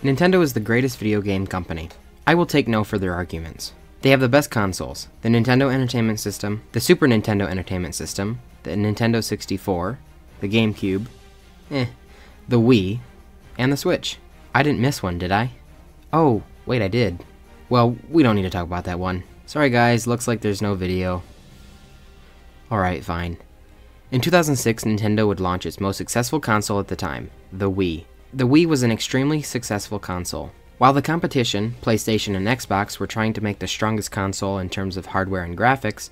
Nintendo is the greatest video game company. I will take no further arguments. They have the best consoles, the Nintendo Entertainment System, the Super Nintendo Entertainment System, the Nintendo 64, the GameCube, the Wii, and the Switch. I didn't miss one, did I? Oh, wait, I did. Well, we don't need to talk about that one. Sorry guys, looks like there's no video. Alright, fine. In 2006, Nintendo would launch its most successful console at the time, the Wii. The Wii was an extremely successful console. While the competition, PlayStation and Xbox, were trying to make the strongest console in terms of hardware and graphics,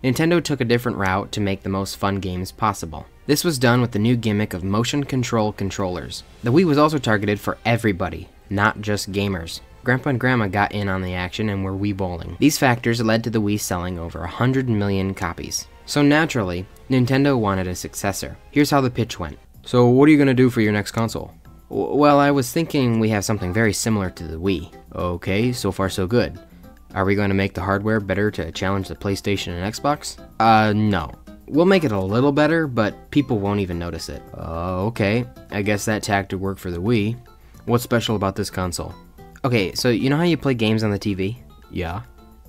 Nintendo took a different route to make the most fun games possible. This was done with the new gimmick of motion control controllers. The Wii was also targeted for everybody, not just gamers. Grandpa and Grandma got in on the action and were Wii bowling. These factors led to the Wii selling over 100 million copies. So naturally, Nintendo wanted a successor. Here's how the pitch went. So what are you going to do for your next console? Well, I was thinking we have something very similar to the Wii. Okay, so far so good. Are we going to make the hardware better to challenge the PlayStation and Xbox? No. We'll make it a little better, but people won't even notice it. Okay. I guess that tack would work for the Wii. What's special about this console? Okay, so you know how you play games on the TV? Yeah.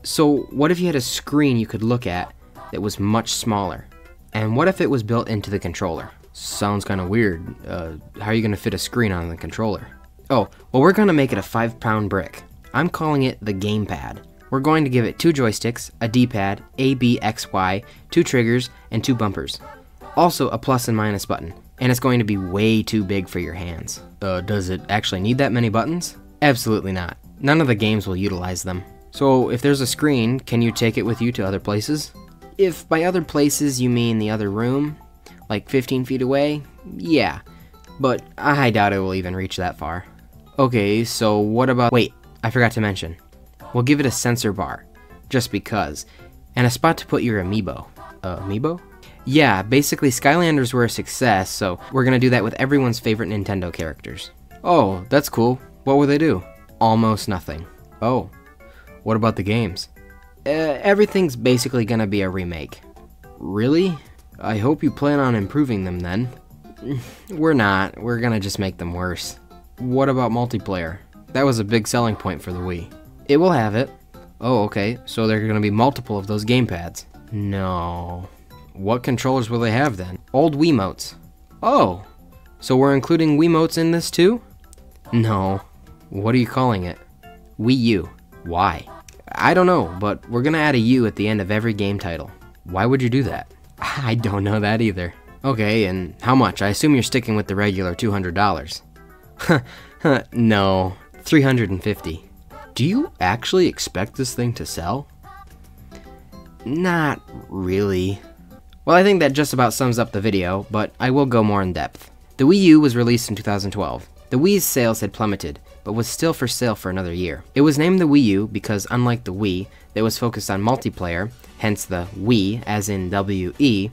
So what if you had a screen you could look at that was much smaller? And what if it was built into the controller? Sounds kind of weird. How are you going to fit a screen on the controller? Oh, well, we're going to make it a 5-pound brick. I'm calling it the gamepad. We're going to give it 2 joysticks, a D-pad, A, B, X, Y, 2 triggers, and 2 bumpers. Also a plus and minus button, and it's going to be way too big for your hands. Does it actually need that many buttons? Absolutely not. None of the games will utilize them. So if there's a screen, can you take it with you to other places? If by other places you mean the other room, like 15 feet away, yeah, but I doubt it will even reach that far. Okay, so what about... Wait, I forgot to mention. We'll give it a sensor bar, just because, and a spot to put your amiibo. Amiibo? Yeah, basically Skylanders were a success, so we're gonna do that with everyone's favorite Nintendo characters. Oh, that's cool. What will they do? Almost nothing. Oh, what about the games? Everything's basically gonna be a remake. Really? I hope you plan on improving them then. We're not. We're gonna just make them worse. What about multiplayer? That was a big selling point for the Wii. It will have it. Oh, okay. So there are gonna be multiple of those gamepads. No. What controllers will they have then? Old Wiimotes. Oh. So we're including Wiimotes in this too? No. What are you calling it? Wii U. Why? I don't know, but we're gonna add a U at the end of every game title. Why would you do that? I don't know that either. Okay, and how much? I assume you're sticking with the regular $200. No, $350. Do you actually expect this thing to sell? Not really. Well, I think that just about sums up the video, but I will go more in depth. The Wii U was released in 2012. The Wii's sales had plummeted, but was still for sale for another year. It was named the Wii U because, unlike the Wii, that was focused on multiplayer, hence the Wii, as in W-E,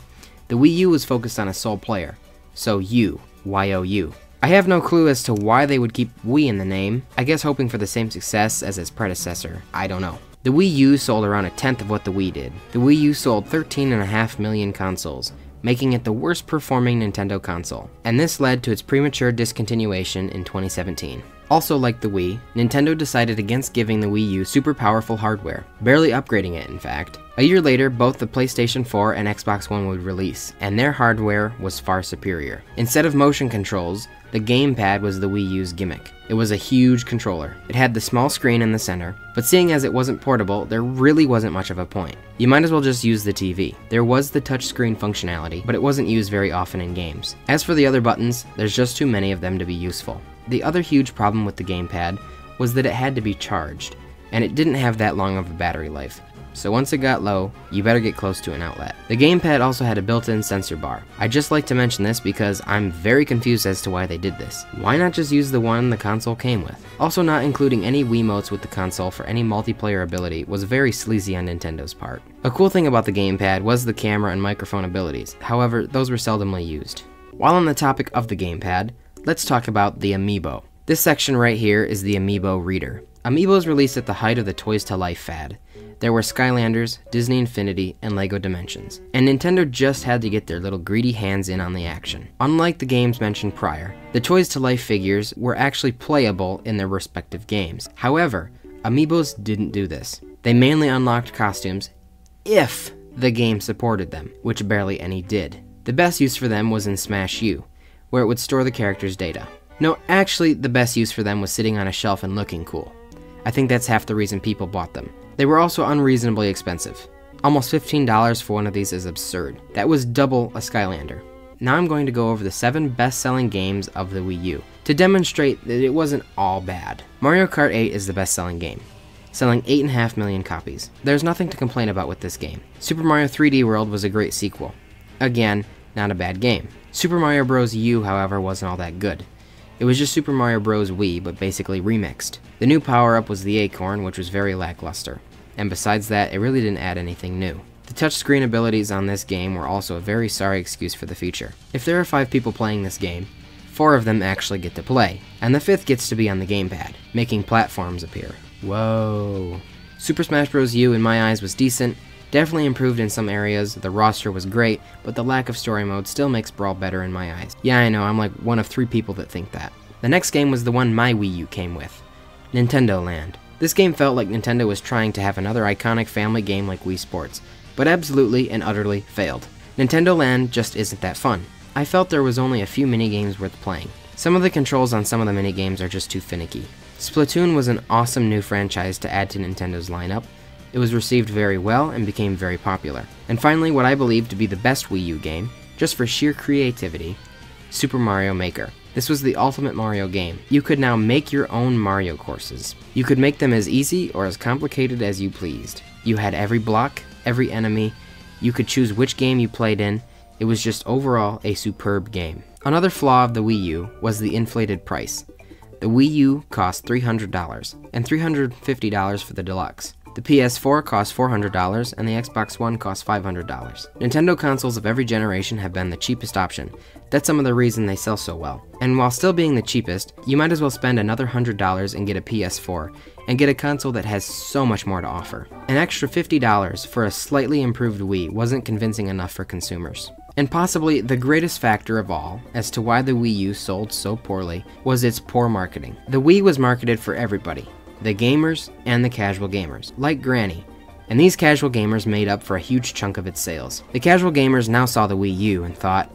the Wii U was focused on a sole player, so U, Y-O-U. I have no clue as to why they would keep Wii in the name, I guess hoping for the same success as its predecessor, I don't know. The Wii U sold around 1/10 of what the Wii did. The Wii U sold 13.5 million consoles, making it the worst performing Nintendo console, and this led to its premature discontinuation in 2017. Also like the Wii, Nintendo decided against giving the Wii U super powerful hardware, barely upgrading it in fact. A year later, both the PlayStation 4 and Xbox One would release, and their hardware was far superior. Instead of motion controls, the gamepad was the Wii U's gimmick. It was a huge controller. It had the small screen in the center, but seeing as it wasn't portable, there really wasn't much of a point. You might as well just use the TV. There was the touchscreen functionality, but it wasn't used very often in games. As for the other buttons, there's just too many of them to be useful. The other huge problem with the gamepad was that it had to be charged, and it didn't have that long of a battery life. So once it got low, you better get close to an outlet. The gamepad also had a built-in sensor bar. I'd just like to mention this because I'm very confused as to why they did this. Why not just use the one the console came with? Also, not including any Wiimotes with the console for any multiplayer ability was very sleazy on Nintendo's part. A cool thing about the gamepad was the camera and microphone abilities, however, those were seldomly used. While on the topic of the gamepad, let's talk about the Amiibo. This section right here is the Amiibo reader. Amiibo was released at the height of the Toys to Life fad. There were Skylanders, Disney Infinity, and LEGO Dimensions, and Nintendo just had to get their little greedy hands in on the action. Unlike the games mentioned prior, the Toys to Life figures were actually playable in their respective games. However, Amiibos didn't do this. They mainly unlocked costumes if the game supported them, which barely any did. The best use for them was in Smash U, where it would store the character's data. No, actually, the best use for them was sitting on a shelf and looking cool. I think that's half the reason people bought them. They were also unreasonably expensive. Almost $15 for one of these is absurd. That was double a Skylander. Now I'm going to go over the 7 best-selling games of the Wii U, to demonstrate that it wasn't all bad. Mario Kart 8 is the best-selling game, selling 8.5 million copies. There's nothing to complain about with this game. Super Mario 3D World was a great sequel. Again, not a bad game. Super Mario Bros. U, however, wasn't all that good. It was just Super Mario Bros. Wii, but basically remixed. The new power-up was the Acorn, which was very lackluster. And besides that, it really didn't add anything new. The touchscreen abilities on this game were also a very sorry excuse for the future. If there are 5 people playing this game, 4 of them actually get to play, and the 5th gets to be on the gamepad, making platforms appear. Whoa. Super Smash Bros. U in my eyes was decent, definitely improved in some areas, the roster was great, but the lack of story mode still makes Brawl better in my eyes. Yeah, I know, I'm like one of 3 people that think that. The next game was the one my Wii U came with, Nintendo Land. This game felt like Nintendo was trying to have another iconic family game like Wii Sports, but absolutely and utterly failed. Nintendo Land just isn't that fun. I felt there was only a few minigames worth playing. Some of the controls on some of the minigames are just too finicky. Splatoon was an awesome new franchise to add to Nintendo's lineup. It was received very well and became very popular. And finally, what I believe to be the best Wii U game, just for sheer creativity, Super Mario Maker. This was the ultimate Mario game. You could now make your own Mario courses. You could make them as easy or as complicated as you pleased. You had every block, every enemy, you could choose which game you played in. It was just overall a superb game. Another flaw of the Wii U was the inflated price. The Wii U cost $300, and $350 for the deluxe. The PS4 cost $400, and the Xbox One cost $500. Nintendo consoles of every generation have been the cheapest option. That's some of the reason they sell so well. And while still being the cheapest, you might as well spend another $100 and get a PS4, and get a console that has so much more to offer. An extra $50 for a slightly improved Wii wasn't convincing enough for consumers. And possibly the greatest factor of all, as to why the Wii U sold so poorly, was its poor marketing. The Wii was marketed for everybody. The gamers and the casual gamers, like Granny. And these casual gamers made up for a huge chunk of its sales. The casual gamers now saw the Wii U and thought,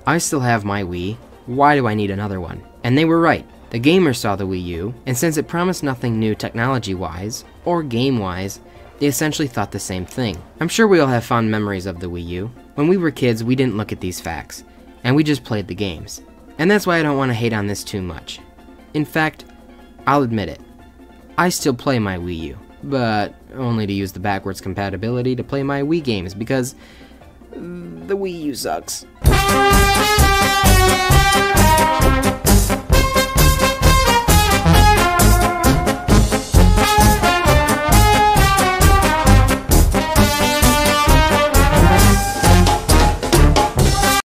I still have my Wii, why do I need another one? And they were right. The gamers saw the Wii U, and since it promised nothing new technology-wise, or game-wise, they essentially thought the same thing. I'm sure we all have fond memories of the Wii U. When we were kids, we didn't look at these facts, and we just played the games. And that's why I don't want to hate on this too much. In fact, I'll admit it. I still play my Wii U, but only to use the backwards compatibility to play my Wii games because the Wii U sucks.